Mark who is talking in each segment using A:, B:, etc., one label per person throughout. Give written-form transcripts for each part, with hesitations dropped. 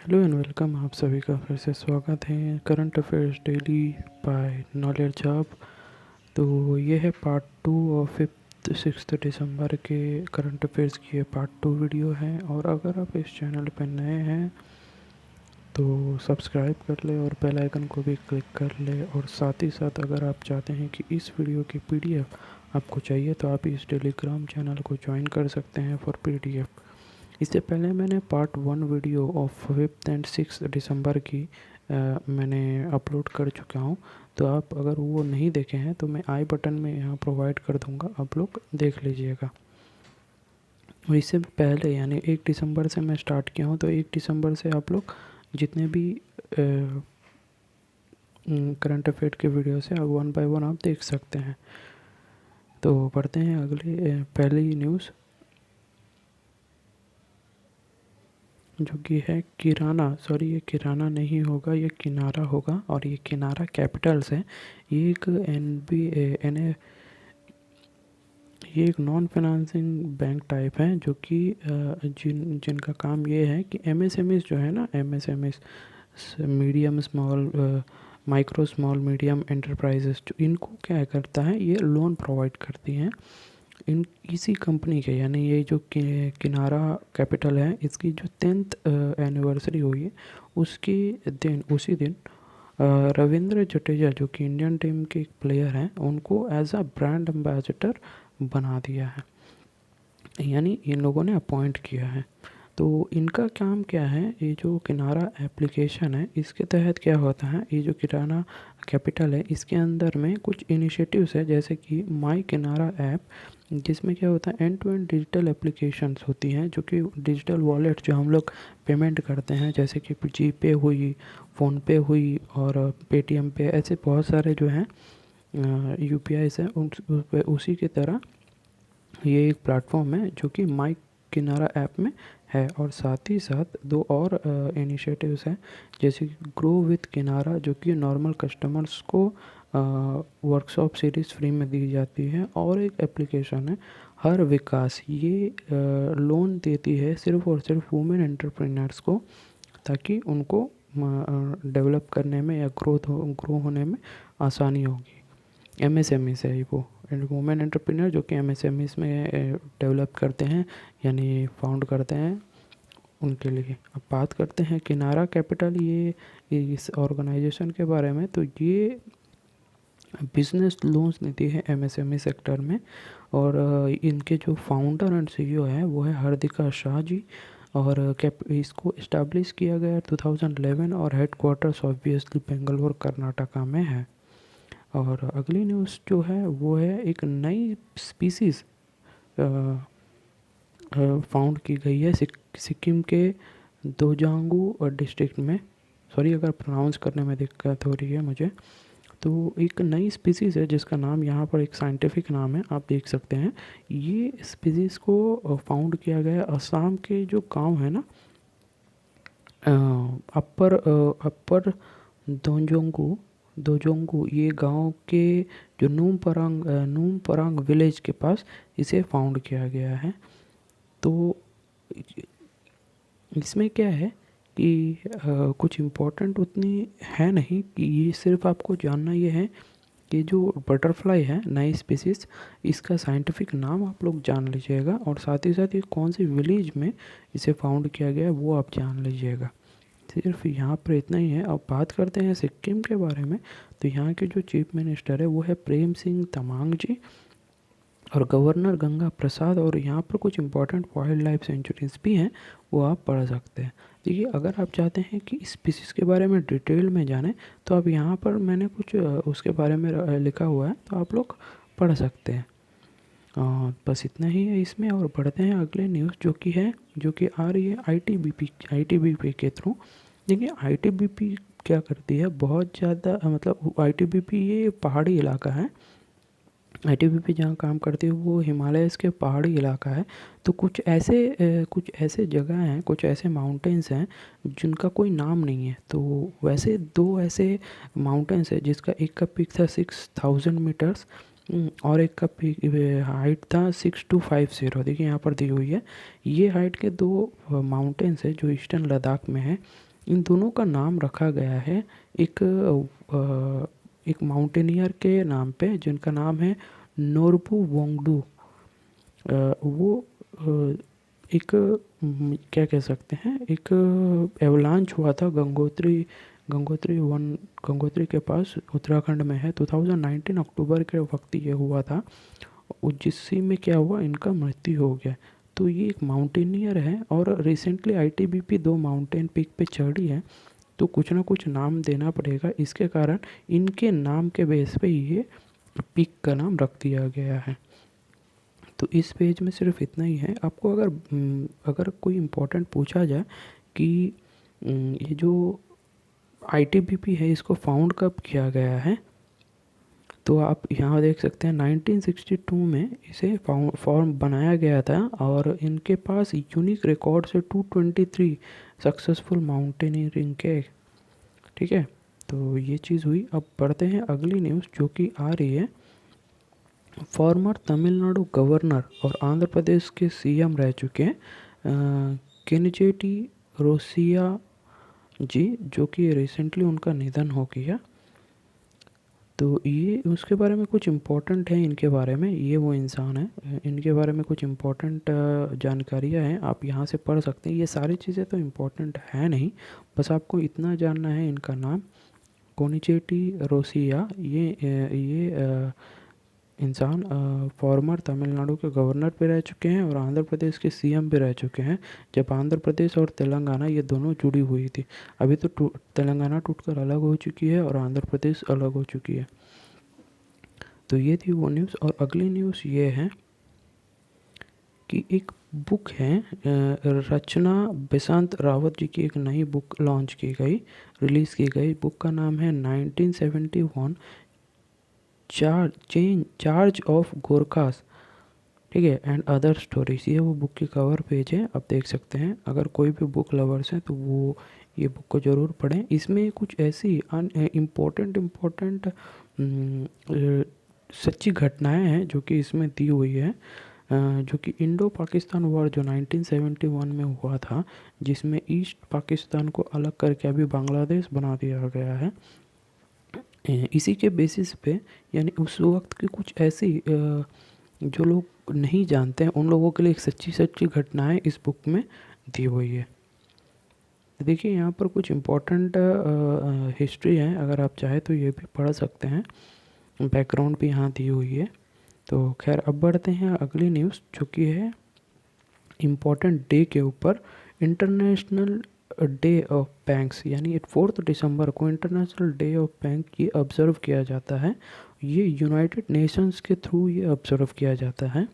A: Hello and welcome. आप सभी का फिर से स्वागत है current affairs daily by knowledge hub. तो ये है पार्ट 2 और 5 6 दिसंबर के करंट अफेयर्स की ये पार्ट 2 वीडियो है। और अगर आप इस चैनल पर नए हैं तो सब्सक्राइब कर ले और बेल आइकन को भी क्लिक कर ले। और साथ ही साथ अगर आप चाहते हैं कि इस वीडियो की पीडीएफ आपको चाहिए तो आप इस टेलीग्राम चैनल को ज्वाइन कर सकते हैं फॉर पीडीएफ। इससे पहले मैंने पार्ट 1 वीडियो ऑफ 5 एंड 6 दिसंबर की मैंने अपलोड कर चुका हूँ। तो आप अगर वो नहीं देखे हैं तो मैं आई बटन में यहाँ प्रोवाइड कर दूँगा, आप लोग देख लीजिएगा। और इससे पहले यानी 1 दिसंबर से मैं स्टार्ट किया हूँ, तो 1 दिसंबर से आप लोग जितने भी करंट अफेयर के वीडियोस हैं वन बाय वन आप देख सकते हैं। तो पढ़ते हैं अगली पहली न्यूज़, जो कि है किराना, सॉरी ये किराना नहीं होगा, ये किनारा होगा। और ये किनारा कैपिटल्स है। ये एक ये एक नॉन फाइनेंसिंग बैंक टाइप है, जो कि जिनका काम ये है कि एमएसएमईज जो है ना, MSMEs medium small micro small medium enterprises, जो इनको क्या करता है, ये लोन प्रोवाइड करती हैं। इन इसी कंपनी के यानी ये जो किनारा कैपिटल है, इसकी जो 10th एनिवर्सरी हुई है उसी दिन रविंद्र जडेजा, जो कि इंडियन टीम के एक प्लेयर हैं, उनको एज अ ब्रांड एम्बेसडर बना दिया है, यानी इन लोगों ने अपॉइंट किया है। तो इनका काम क्या है, ये जो किनारा एप्लीकेशन है इसके तहत क्या होता है, ये जो किराना कैपिटल है इसके अंदर में कुछ इनिशिएटिव्स है, जैसे कि माई किनारा ऐप, जिसमें क्या होता है end to end digital applications होती हैं, जो कि डिजिटल वॉलेट जो हम लोग पेमेंट करते हैं, जैसे कि जी पे हुई, फ़ोनपे हुई और पेटीएम पे, ऐसे बहुत सारे जो हैं यूपीआईस हैं, उसी की तरह ये एक प्लेटफॉर्म है जो कि माई किनारा ऐप में है। और साथ ही साथ दो और इनिशिएटिव्स हैं, जैसे कि ग्रो विथ किनारा, जो कि नॉर्मल कस्टमर्स को वर्कशॉप सीरीज़ फ्री में दी जाती है। और एक एप्लीकेशन है हर विकास, ये लोन देती है सिर्फ और सिर्फ वुमेन एंटरप्रेन्योर्स को, ताकि उनको डेवलप करने में या ग्रो होने में आसानी होगी। एमएसएमई से ही वो वुमेन एंटरप्रेन्योर जो कि एमएसएमईज में डेवलप करते हैं यानी फाउंड करते हैं, उनके लिए। अब बात करते हैं किनारा कैपिटल, ये इस ऑर्गेनाइजेशन के बारे में। तो ये बिजनेस लोन्स देती है एमएसएमई सेक्टर में। और इनके जो फाउंडर एंड सीईओ है वो है हार्दिका शाह जी। और इसको इस्टेब्लिश किया गया 2011 और हेडक्वार्टर्स ऑब्वियसली बेंगलुरु कर्नाटका में है। और अगली न्यूज़ जो है वो है एक नई स्पीसीज़ फाउंड की गई है सिक्किम के दोजांगू डिस्ट्रिक्ट में। सॉरी अगर प्रोनाउंस करने में दिक्कत हो रही है मुझे। तो एक नई स्पीसीज़ है जिसका नाम यहाँ पर एक साइंटिफिक नाम है, आप देख सकते हैं। ये स्पीसीज़ को फाउंड किया गया असम के जो गांव है ना, अपर दोजोंगू दोजोंगू, ये गांव के जो नूमपरांग विलेज के पास इसे फाउंड किया गया है। तो इसमें क्या है कि कुछ इम्पोर्टेंट उतनी है नहीं, कि ये सिर्फ आपको जानना ये है कि जो बटरफ्लाई है नई स्पीसीज़, इसका साइंटिफिक नाम आप लोग जान लीजिएगा। और साथ ही साथ ये कौन सी विलेज में इसे फाउंड किया गया है वो आप जान लीजिएगा। सिर्फ यहाँ पर इतना ही है। अब बात करते हैं सिक्किम के बारे में। तो यहाँ के जो चीफ मिनिस्टर है वो है प्रेम सिंह तमांग जी, और गवर्नर गंगा प्रसाद। और यहाँ पर कुछ इंपॉर्टेंट वाइल्ड लाइफ सेंचुरीज भी हैं, वो आप पढ़ सकते हैं। देखिए अगर आप चाहते हैं कि स्पीसीज़ के बारे में डिटेल में जानें, तो अब यहाँ पर मैंने कुछ उसके बारे में लिखा हुआ है, तो आप लोग पढ़ सकते हैं। बस इतना ही है इसमें। और बढ़ते हैं अगले न्यूज़, जो कि आ रही है आईटीबीपी के थ्रू। देखिए आईटीबीपी क्या करती है, बहुत ज़्यादा मतलब आईटीबीपी ये पहाड़ी इलाका है। आईटीबीपी जहाँ काम करती है वो हिमालयस के पहाड़ी इलाका है। तो कुछ ऐसे जगह हैं, कुछ ऐसे माउंटेन्स हैं जिनका कोई नाम नहीं है। तो वैसे दो ऐसे माउंटेन्स है, जिसका एक का पीक था 6000 मीटर्स, और एक का पीक हाइट था 6250। देखिए यहाँ पर दी हुई है। ये हाइट के दो माउंटेन्स है जो ईस्टर्न लद्दाख में है। इन दोनों का नाम रखा गया है एक माउंटेनियर के नाम पे, जिनका नाम है नोरबू वोंगडू। वो एक क्या कह सकते हैं, एक एवलांच हुआ था गंगोत्री गंगोत्री वन गंगोत्री के पास, उत्तराखंड में है। 2019 अक्टूबर के वक्त ये हुआ था, जिससे में क्या हुआ, इनका मृत्यु हो गया। तो ये एक माउंटेनियर है और रिसेंटली आईटीबीपी 2 माउंटेन पीक पे चढ़ी है, तो कुछ ना कुछ नाम देना पड़ेगा। इसके कारण इनके नाम के बेस पे ये पीक का नाम रख दिया गया है। तो इस पेज में सिर्फ इतना ही है। आपको अगर कोई इम्पोर्टेंट पूछा जाए कि ये जो आईटीबीपी है इसको फाउंड कब किया गया है, तो आप यहाँ देख सकते हैं 1962 में इसे फॉर्म बनाया गया था और इनके पास यूनिक रिकॉर्ड से 223 सक्सेसफुल माउंटेनियरिंग के। ठीक है, तो ये चीज़ हुई। अब बढ़ते हैं अगली न्यूज़ जो कि आ रही है। फॉर्मर तमिलनाडु गवर्नर और आंध्र प्रदेश के सीएम रह चुके हैं केनिचेटी रोसिया जी, जो कि रिसेंटली उनका निधन हो गया। तो ये उसके बारे में कुछ इम्पोर्टेंट है, इनके बारे में, ये वो इंसान है, इनके बारे में कुछ इम्पोर्टेंट जानकारियाँ हैं, आप यहाँ से पढ़ सकते हैं। ये सारी चीज़ें तो इम्पोर्टेंट है नहीं, बस आपको इतना जानना है इनका नाम कोनिचेटी रोसिया। ये इंसान फॉर्मर तमिलनाडु के गवर्नर भी रह चुके हैं और आंध्र प्रदेश के सीएम भी रह चुके हैं, जब आंध्र प्रदेश और तेलंगाना ये दोनों जुड़ी हुई थी। अभी तो तेलंगाना टूटकर अलग हो चुकी है और आंध्र प्रदेश अलग हो चुकी है। तो ये थी वो न्यूज़। और अगली न्यूज़ ये है कि एक बुक है, रचना बेसांत रावत जी की एक नई बुक लॉन्च की गई, रिलीज़ की गई। बुक का नाम है 1971 चार्ज ऑफ गोरखास, ठीक है, एंड अदर स्टोरीज। ये वो बुक की कवर पेज है, आप देख सकते हैं। अगर कोई भी बुक लवर्स हैं तो वो ये बुक को ज़रूर पढ़ें। इसमें कुछ ऐसी इम्पोर्टेंट सच्ची घटनाएं हैं जो कि इसमें दी हुई है, जो कि इंडो पाकिस्तान वॉर जो 1971 में हुआ था, जिसमें ईस्ट पाकिस्तान को अलग करके अभी बांग्लादेश बना दिया गया है। इसी के बेसिस पे, यानी उस वक्त की कुछ ऐसी जो लोग नहीं जानते हैं उन लोगों के लिए एक सच्ची घटनाएं इस बुक में दी हुई है। देखिए यहाँ पर कुछ इम्पोर्टेंट हिस्ट्री है, अगर आप चाहें तो ये भी पढ़ सकते हैं, बैकग्राउंड भी यहाँ दी हुई है। तो खैर अब बढ़ते हैं अगली न्यूज़ जो कि है इम्पोर्टेंट डे के ऊपर, इंटरनेशनल डे ऑफ बैंक्स, यानी 4 दिसंबर को इंटरनेशनल डे ऑफ बैंक ये ऑब्ज़र्व किया जाता है। ये यूनाइटेड नेशंस के थ्रू ये ऑब्ज़र्व किया जाता है।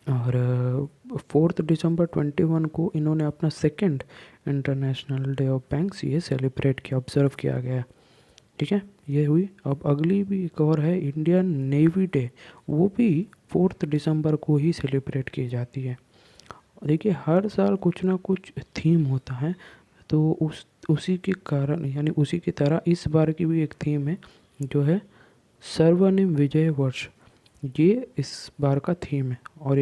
A: और 4 दिसंबर 21 को इन्होंने अपना second international day of banks ये सेलिब्रेट किया, ऑब्ज़र्व किया गया। ठीक है, ये हुई। अब अगली भी एक और है इंडियन नेवी डे, वो भी 4 दिसंबर को ही सेलिब्रेट की जाती है। देखिए हर साल कुछ ना कुछ थीम होता है, तो उसी के कारण, यानी उसी की तरह इस बार की भी एक थीम है जो है सर्वनिम विजय वर्ष, ये इस बार का थीम है। और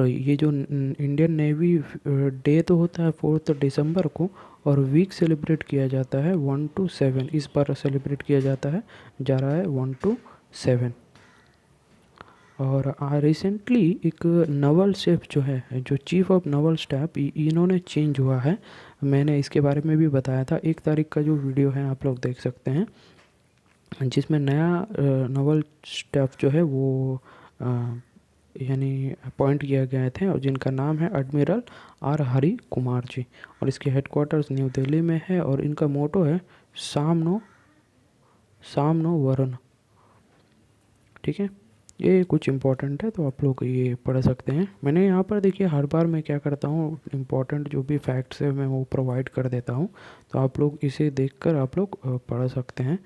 A: ये जो इंडियन नेवी डे तो होता है 4 दिसंबर को, और वीक सेलिब्रेट किया जाता है 1 to 7, इस बार सेलिब्रेट किया जाता है, जा रहा है 1 to 7। और रिसेंटली एक नवल शेफ जो है, जो चीफ ऑफ नवल स्टाफ, इन्होंने चेंज हुआ है। मैंने इसके बारे में भी बताया था, 1 तारीख का जो वीडियो है आप लोग देख सकते हैं, जिसमें नया नवल स्टाफ जो है वो यानी अपॉइंट किया गए थे, और जिनका नाम है एडमिरल आर हरि कुमार जी, और इसके हेडक्वार्टर्स न्यू दिल्ली में है, और इनका मोटो है सामनो सामनो वरुण। ठीक है, ये कुछ इम्पोर्टेंट है, तो आप लोग ये पढ़ सकते हैं। मैंने यहाँ पर देखिए हर बार मैं क्या करता हूँ, इम्पोर्टेंट जो भी फैक्ट्स है मैं वो प्रोवाइड कर देता हूँ, तो आप लोग इसे देखकर आप लोग पढ़ सकते हैं।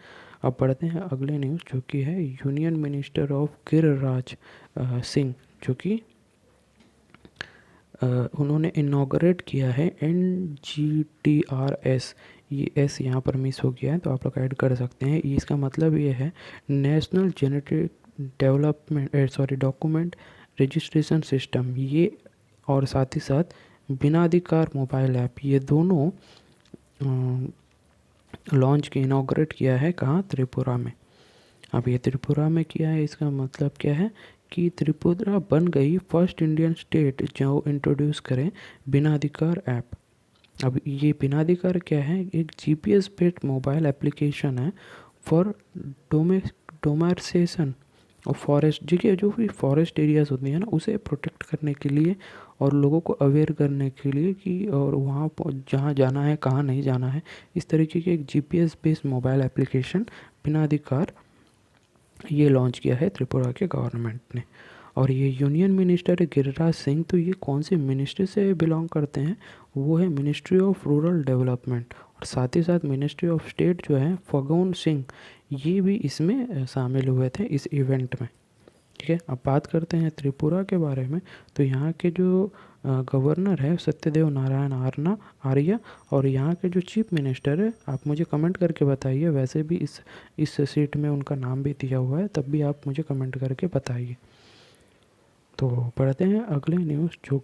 A: अब पढ़ते हैं अगले न्यूज़ जो कि है union minister of Giriraj Singh, जो कि उन्होंने इनॉग्रेट किया है NGTRS। ये एस यहाँ पर मिस हो गया है, तो आप लोग ऐड कर सकते हैं। इसका मतलब ये है national genetic document registration system, ये, और साथ ही साथ बिनाधिकार मोबाइल ऐप, ये दोनों लॉन्च की इनॉग्रेट किया है कहाँ, त्रिपुरा में। अब ये त्रिपुरा में किया है, इसका मतलब क्या है कि त्रिपुरा बन गई फर्स्ट इंडियन स्टेट जो इंट्रोड्यूस करे बिनाधिकार ऐप। अब ये बिनाधिकार क्या है, एक जीपीएस बेस्ड मोबाइल एप्लीकेशन है फॉर डोमरसेशन और फॉरेस्ट, जगह जो भी फॉरेस्ट एरियाज होती हैं ना उसे प्रोटेक्ट करने के लिए और लोगों को अवेयर करने के लिए कि और वहाँ जहाँ जाना है कहाँ नहीं जाना है, इस तरीके की एक जीपीएस बेस्ड मोबाइल एप्लीकेशन बिनाधिकार ये लॉन्च किया है त्रिपुरा के गवर्नमेंट ने। और ये यूनियन मिनिस्टर गिरिराज सिंह, तो ये कौन सी मिनिस्ट्री से बिलोंग करते हैं, वो है मिनिस्ट्री ऑफ रूरल डेवलपमेंट। और साथ ही साथ मिनिस्ट्री ऑफ स्टेट जो है फगोन सिंह, ये भी इसमें शामिल हुए थे इस इवेंट में। ठीक है, अब बात करते हैं त्रिपुरा के बारे में। तो यहाँ के जो गवर्नर है सत्यदेव नारायण आर्य, और यहाँ के जो चीफ मिनिस्टर है, आप मुझे कमेंट करके बताइए, वैसे भी इस सीट में उनका नाम भी दिया हुआ है, तब भी आप मुझे कमेंट करके बताइए। तो पढ़ते हैं अगले न्यूज़ जो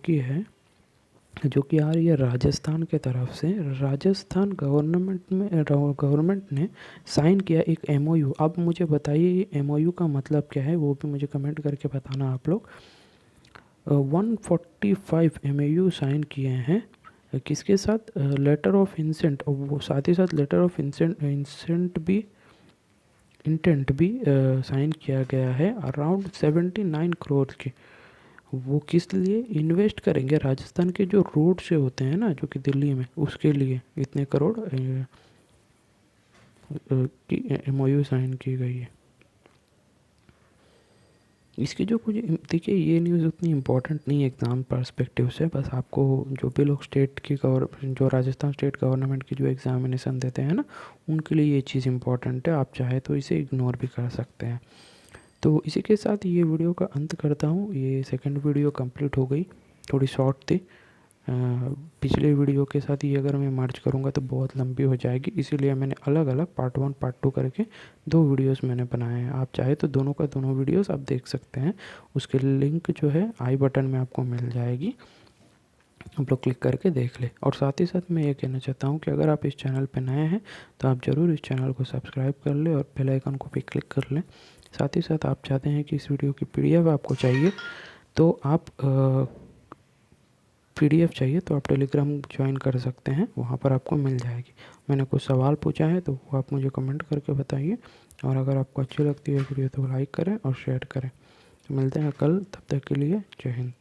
A: कि आ रही है राजस्थान के तरफ से। राजस्थान गवर्नमेंट ने साइन किया एक एमओयू। अब मुझे बताइए ये एमओयू का मतलब क्या है, वो भी मुझे कमेंट करके बताना आप लोग। 145 एमओयू साइन किए हैं, किसके साथ, लेटर ऑफ इंसेंट, और वो साथ ही साथ लेटर ऑफ इंटेंट भी साइन किया गया है अराउंड 79 करोड़ के। वो किस लिए इन्वेस्ट करेंगे, राजस्थान के जो रोड से होते हैं ना जो कि दिल्ली में, उसके लिए इतने करोड़ की एमओयू साइन की गई है। इसकी जो कुछ, देखिए ये न्यूज़ उतनी इम्पोर्टेंट नहीं है एग्ज़ाम पर्सपेक्टिव से, बस आपको जो भी लोग जो राजस्थान स्टेट गवर्नमेंट की जो एग्ज़ामिनेशन देते हैं ना, उनके लिए ये चीज़ इम्पोर्टेंट है। आप चाहे तो इसे इग्नोर भी कर सकते हैं। तो इसी के साथ ये वीडियो का अंत करता हूँ। ये सेकंड वीडियो कंप्लीट हो गई, थोड़ी शॉर्ट थी। पिछले वीडियो के साथ ये अगर मैं मर्ज करूँगा तो बहुत लंबी हो जाएगी, इसीलिए मैंने अलग अलग पार्ट 1 पार्ट 2 करके 2 वीडियोस मैंने बनाए हैं। आप चाहे तो दोनों का दोनों वीडियोस आप देख सकते हैं, उसके लिंक जो है आई बटन में आपको मिल जाएगी, आप लोग क्लिक करके देख ले। और साथ ही साथ मैं ये कहना चाहता हूँ कि अगर आप इस चैनल पर नए हैं तो आप ज़रूर इस चैनल को सब्सक्राइब कर लें और बेल आइकन को भी क्लिक कर लें। साथ ही साथ आप चाहते हैं कि इस वीडियो की पीडीएफ आपको चाहिए तो आप पीडीएफ चाहिए तो आप टेलीग्राम ज्वाइन कर सकते हैं, वहाँ पर आपको मिल जाएगी। मैंने कुछ सवाल पूछा है तो वो आप मुझे कमेंट करके बताइए, और अगर आपको अच्छी लगती है वीडियो तो लाइक करें और शेयर करें। तो मिलते हैं कल, तब तक के लिए जय हिंद।